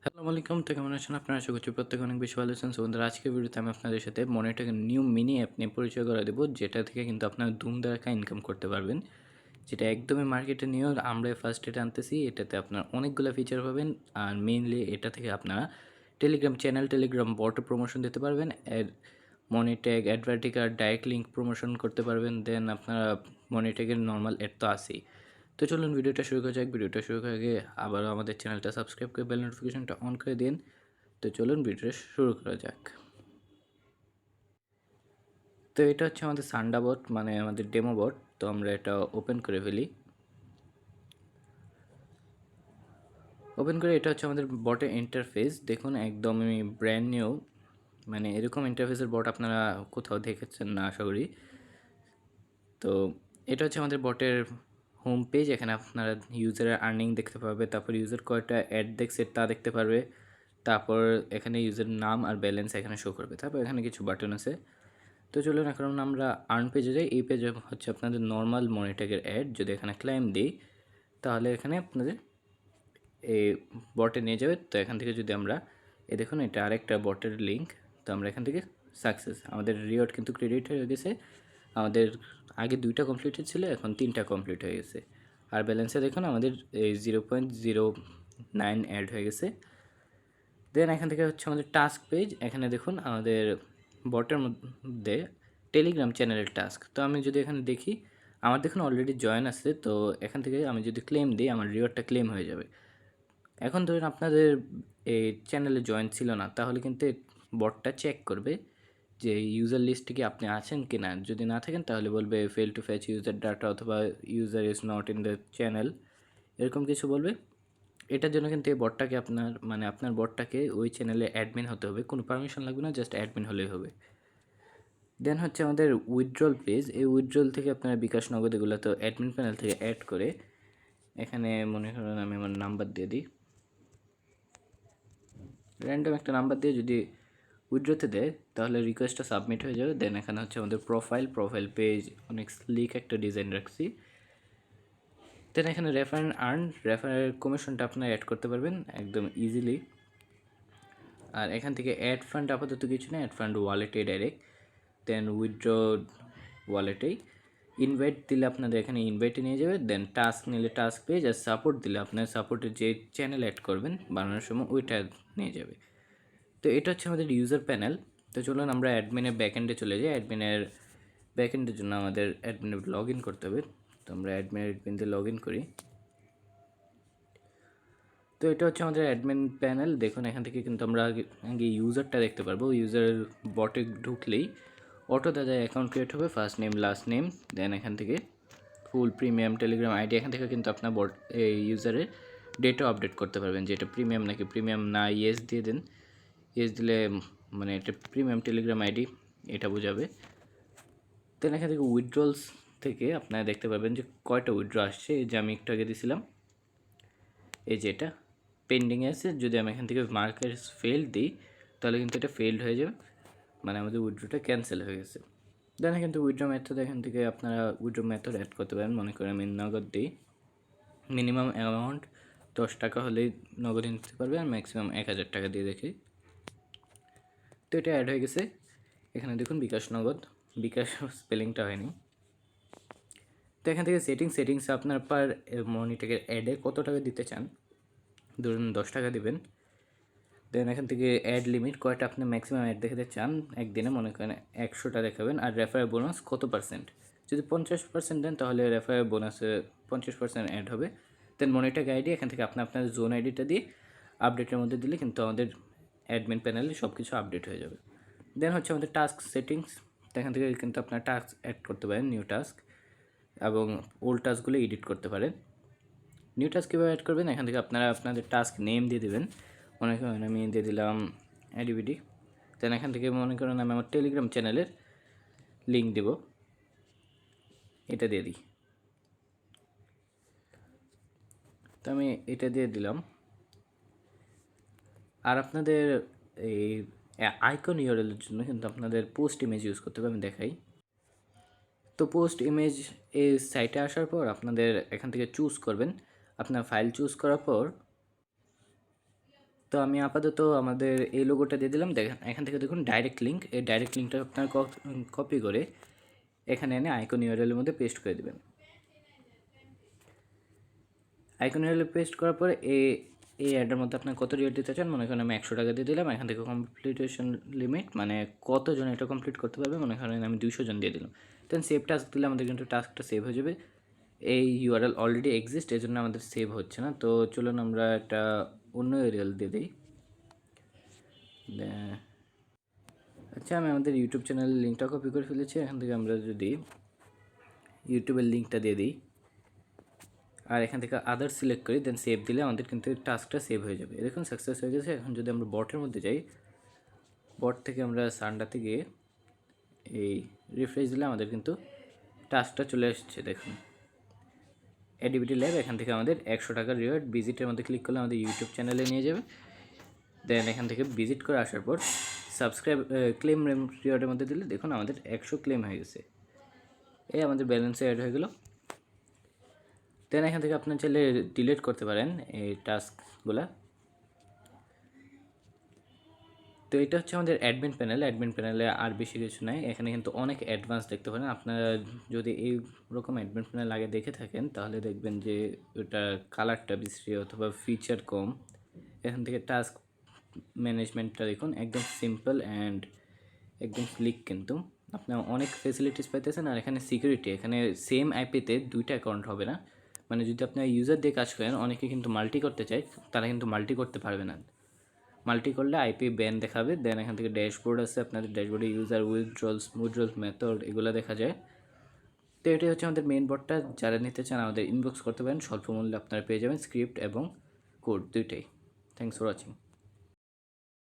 আসসালামু আলাইকুম। তো কেমন আছেন আপনারা? আশা করছি প্রত্যেকে অনেক বেশি ভালো আছেন। সো বন্ধুরা, আজকের ভিডিওতে আমি আপনাদের সাথে মনিটরের নিউ মিনি অ্যাপ নিয়ে পরিচয় করে দেবো, যেটা থেকে কিন্তু আপনারা ধুমধাড়াক্কা ইনকাম করতে পারবেন। যেটা একদমই মার্কেটে নিয়েও আমরা ফার্স্ট এটা আনতেছি। এটাতে আপনার অনেকগুলো ফিচার পাবেন। আর মেইনলি এটা থেকে আপনারা Telegram channel, Telegram bot promotion দিতে পারবেন। মনিট্যাগ, অ্যাডভার্টিকার, ডাইরেক্ট লিঙ্ক প্রমোশন করতে পারবেন। দেন আপনারা মনিট্যাগের নর্মাল অ্যাড তো আছেই। তো চলুন ভিডিওটা শুরু করা যাক। ভিডিওটা শুরু করার আগে আবারও আমাদের চ্যানেলটা সাবস্ক্রাইব করে বেল নোটিফিকেশনটা অন করে দিন। তো চলুন ভিডিওটা শুরু করা যাক। তো এটা হচ্ছে আমাদের সান্ডা বট, মানে আমাদের ডেমো বট। তো আমরা এটা ওপেন করে ফেলি। ওপেন করে এটা হচ্ছে আমাদের বটের ইন্টারফেস। দেখুন একদমই ব্র্যান্ড নিউ, মানে এরকম ইন্টারফেসের বট আপনারা কোথাও দেখেছেন না আশা করি। তো এটা হচ্ছে আমাদের বটের হোম পেজ। এখানে আপনারা ইউজারের আর্নিং দেখতে পাবে, তারপর ইউজার কয়টা অ্যাড দেখছে তা দেখতে পারবে, তারপর এখানে ইউজার নাম আর ব্যালেন্স এখানে শো করবে, তারপর এখানে কিছু বাটন আছে। তো চলুন এখন আমরা আর্ন পেজে যাই। এই পেজে হচ্ছে আপনাদের নর্মাল মনিট্যাগের অ্যাড। যদি এখানে ক্লেম দিই তাহলে এখানে আপনাদের এই বটে নিয়ে যাবে। তো এখান থেকে যদি আমরা দেখুন এটা আরেকটা বটের লিঙ্ক। তো আমরা এখান থেকে সাকসেস, আমাদের রিওয়ার্ড কিন্তু ক্রেডিট হয়ে গেছে। আমাদের আগে 2টা কমপ্লিটেড ছিল, এখন 3টা কমপ্লিট হয়ে গেছে। আর ব্যালেন্সে দেখুন আমাদের এই 0.09 অ্যাড হয়ে গেছে। দেন এখান থেকে হচ্ছে আমাদের টাস্ক পেজ। এখানে দেখুন আমাদের বটের মধ্যে টেলিগ্রাম চ্যানেলের টাস্ক। তো আমি যদি এখানে দেখি, আমার দেখুন অলরেডি জয়েন আছে। তো এখান থেকে আমি যদি ক্লেম দিই আমার রিওয়ার্ডটা ক্লেম হয়ে যাবে। এখন ধরুন আপনাদের এই চ্যানেলে জয়েন ছিল না, তাহলে কিন্তু বটটা চেক করবে যে ইউজার লিস্টে কি আপনি আছেন কি না। যদি না থাকেন তাহলে বলবে fail to fetch user data, অথবা user is not in the channel, এরকম কিছু বলবে। এটার জন্য কিন্তু এই বটটাকে আপনার বটটাকে ওই চ্যানেলে অ্যাডমিন হতে হবে। কোনো পারমিশন লাগবে না, জাস্ট অ্যাডমিন হলেই হবে। দেন হচ্ছে আমাদের উইথড্রল পেজ। এই উইথড্রল থেকে আপনারা বিকাশ, নগদ এগুলো তো অ্যাডমিন প্যানেল থেকে অ্যাড করে এখানে মনে করেন আমি আমার নাম্বার দিয়ে দিই, র্যান্ডম একটা নাম্বার দিয়ে যদি উইথড্রতে দেয় তাহলে রিকোয়েস্টটা সাবমিট হয়ে যাবে। দেন এখানে হচ্ছে আমাদের প্রোফাইল পেজ, অনেক স্লিক একটা ডিজাইন রাখছি। দেন এখানে রেফার অ্যান্ড আর্ন, রেফারের কমিশনটা আপনারা অ্যাড করতে পারবেন একদম ইজিলি। আর এখান থেকে অ্যাড ফান্ড আপাতত কিছু না, অ্যাড ফান্ড ওয়ালেটে ডাইরেক্ট। দেন উইথড্র ওয়ালেটেই। ইনভাইট দিলে আপনাদের এখানে ইনভাইটে নিয়ে যাবে। দেন টাস্ক নিলে টাস্ক পেজ, আর সাপোর্ট দিলে আপনার সাপোর্টের যে চ্যানেল অ্যাড করবেন বানানোর সময় ওইটা নিয়ে যাবে। তো এটা হচ্ছে আমাদের ইউজার প্যানেল। তো চলুন আমরা অ্যাডমিনের ব্যাকএন্ডে চলে যাই। অ্যাডমিনের ব্যাকএন্ডের জন্য আমাদের অ্যাডমিনে লগ ইন করতে হবে। তো আমরা অ্যাডমিন দিয়ে লগ ইন করি। তো এটা হচ্ছে আমাদের অ্যাডমিন প্যানেল। দেখুন এখান থেকে কিন্তু আমরা আগে ইউজারটা দেখতে পারবো। ইউজার বটে ঢুকলেই অটো দাদা অ্যাকাউন্ট ক্রিয়েট হবে, ফার্স্ট নেম লাস্ট নেম। দেন এখান থেকে ফুল প্রিমিয়াম টেলিগ্রাম আইডি। এখান থেকে কিন্তু আপনার বট এই ইউজারের ডেটাও আপডেট করতে পারবেন যে এটা প্রিমিয়াম নাকি প্রিমিয়াম না। ইয়েস দিয়ে দেন। ইয়েস দিলে মানে এটা প্রিমিয়াম টেলিগ্রাম আইডি, এটা বোঝাবে। দেন এখান থেকে উইথড্রলস থেকে আপনারা দেখতে পাবেন যে কয়টা উইথড্র আসছে। এই যে আমি একটু আগে দিয়েছিলাম, এই যে এটা পেন্ডিংয়ে আছে। যদি আমি এখান থেকে মার্কেটস ফেল দিই তাহলে কিন্তু এটা ফেলড হয়ে যাবে, মানে আমাদের উইথড্রটা ক্যান্সেল হয়ে গেছে। দেন কিন্তু উইথড্র মেথড, এখান থেকে আপনারা উইথড্র মেথড অ্যাড করতে পারেন। মনে করেন আমি নগদ দিই, মিনিমাম অ্যামাউন্ট 10 টাকা হলেই নগদ নিতে পারবে, আর ম্যাক্সিমাম 1000 টাকা দিয়ে দেখি। তো এটা অ্যাড হয়ে গেছে। এখানে দেখুন বিকাশ নগদ, বিকাশ স্পেলিংটা হয়নি। তো এখান থেকে সেটিংসে আপনার পার মনিটরের অ্যাডে কত টাকা দিতে চান, ধরুন 10 টাকা দিবেন। দেন এখান থেকে অ্যাড লিমিট, কয়টা আপনি ম্যাক্সিমাম অ্যাড দেখাতে চান একদিনে, মনে করেন 100টা দেখাবেন। আর রেফারেল বোনাস কত পার্সেন্ট, যদি 50% দেন তাহলে রেফারেল বোনাসে 50% অ্যাড হবে। দেন মনিটর আইডি, এখান থেকে আপনার জোন আইডিটা দিয়ে আপডেটের মধ্যে দিলে কিন্তু আমাদের অ্যাডমিন প্যানেলে সব কিছু আপডেট হয়ে যাবে। দেন হচ্ছে আমাদের টাস্ক সেটিংস। এখান থেকে কিন্তু আপনার টাস্ক অ্যাড করতে পারেন, নিউ টাস্ক, এবং ওল্ড টাস্কগুলো এডিট করতে পারেন। নিউ টাস্ক কীভাবে অ্যাড করবেন, এখান থেকে আপনারা আপনাদের টাস্ক নেম দিয়ে দেবেন। মনে করেন আমি দিয়ে দিলাম অ্যাডিভিটি। দেন এখান থেকে মনে করেন আমি আমার টেলিগ্রাম চ্যানেলের লিঙ্ক দেব, এটা দিয়ে দিই। তো আমি এটা দিয়ে দিলাম। আর আপনাদের এই আইকন ইউআরএলের জন্য কিন্তু আপনাদের পোস্ট ইমেজ ইউজ করতে হবে, আমি দেখাই। তো পোস্ট ইমেজ এই সাইটে আসার পর আপনাদের এখান থেকে চুজ করবেন। আপনার ফাইল চুজ করার পর তো আমি আপাতত আমাদের এই লোগোটা দিয়ে দিলাম। দেখেন এখান থেকে দেখুন ডাইরেক্ট লিঙ্ক, এই ডাইরেক্ট লিঙ্কটা আপনার কপি করে এখানে এনে আইকন ইউআরএল এর মধ্যে পেস্ট করে দেবেন। আইকন ইউআরএল পেস্ট করার পরে এই অ্যাডের মধ্যে আপনার কত রিওয়ার্ড দিতে চান, মনে করেন আমি 100 টাকা দিয়ে দিলাম। এখান থেকে কমপ্লিটেশন লিমিট মানে কতজন এটা কমপ্লিট করতে পারবে, মনে করেন আমি 200 জন দিয়ে দিলাম। দেন সেভ টাস্ক দিলে আমাদের কিন্তু টাস্কটা সেভ হয়ে যাবে। এই ইউআরএল অলরেডি এক্সিস্ট, এই জন্য আমাদের সেভ হচ্ছে না। তো চলুন আমরা একটা অন্য ইউআরএল দিয়ে দিই। আচ্ছা, আমি আমাদের ইউটিউব চ্যানেলের লিঙ্কটা কপি করে ফেলেছি। এখান থেকে আমরা যদি ইউটিউবের লিঙ্কটা দিয়ে দিই আর এখান থেকে আদার সিলেক্ট করি, দেন সেভ দিলে আমাদের কিন্তু টাস্কটা সেভ হয়ে যাবে। দেখুন সাকসেস হয়ে গেছে। এখন যদি আমরা বটের মধ্যে যাই, বট থেকে আমরা সানডাতে গিয়ে এই রিফ্রেশ দিলে আমাদের কিন্তু টাস্কটা চলে আসছে। দেখুন এডিবিটি ল্যাব, এখান থেকে আমাদের 100 টাকার রিওয়ার্ড। ভিজিটের মধ্যে ক্লিক করলে আমাদের ইউটিউব চ্যানেলে নিয়ে যাবে। দেন এখান থেকে ভিজিট করে আসার পর সাবস্ক্রাইব ক্লেম রিওয়ার্ডের মধ্যে দিলে দেখুন আমাদের 100 ক্লেম হয়ে গেছে। এই আমাদের ব্যালেন্সে অ্যাড হয়ে গেল। দেন এখান থেকে আপনার চাইলে ডিলিট করতে পারেন এই টাস্কগুলো। তো এটা হচ্ছে আমাদের অ্যাডমিন প্যানেল। অ্যাডমিন প্যানেলে আর বেশি কিছু নাই, এখানে কিন্তু অনেক অ্যাডভান্স দেখতে পারেন। আপনারা যদি এই রকম অ্যাডমিন প্যানেল আগে দেখে থাকেন তাহলে দেখবেন যে ওটা কালারটা বিশ্রী অথবা ফিচার কম। এখান থেকে টাস্ক ম্যানেজমেন্টটা দেখুন একদম সিম্পল অ্যান্ড একদম ক্লিক, কিন্তু আপনার অনেক ফেসিলিটিস পাইতেছেন। আর এখানে সিকিউরিটি, এখানে সেম আইপিতে দুইটা অ্যাকাউন্ট হবে না। মানে যদি আপনার ইউজার দিয়ে কাজ করেন, অনেকে কিন্তু মাল্টি করতে চায়, তারা কিন্তু মাল্টি করতে পারবে না। মাল্টি করলে আইপি ব্যান দেখাবে। দেন এখান থেকে ড্যাশবোর্ড আছে, আপনাদের ড্যাশবোর্ডে ইউজার উইথড্রলস মেথড এগুলো দেখা যায়। তো এটাই হচ্ছে আমাদের মেইন বোর্ডটা। যারা নিতে চান আমাদের ইনবক্স করতে পারেন, স্বল্প মূল্যে আপনারা পেয়ে যাবেন স্ক্রিপ্ট এবং কোড দুইটাই। Thanks for watching.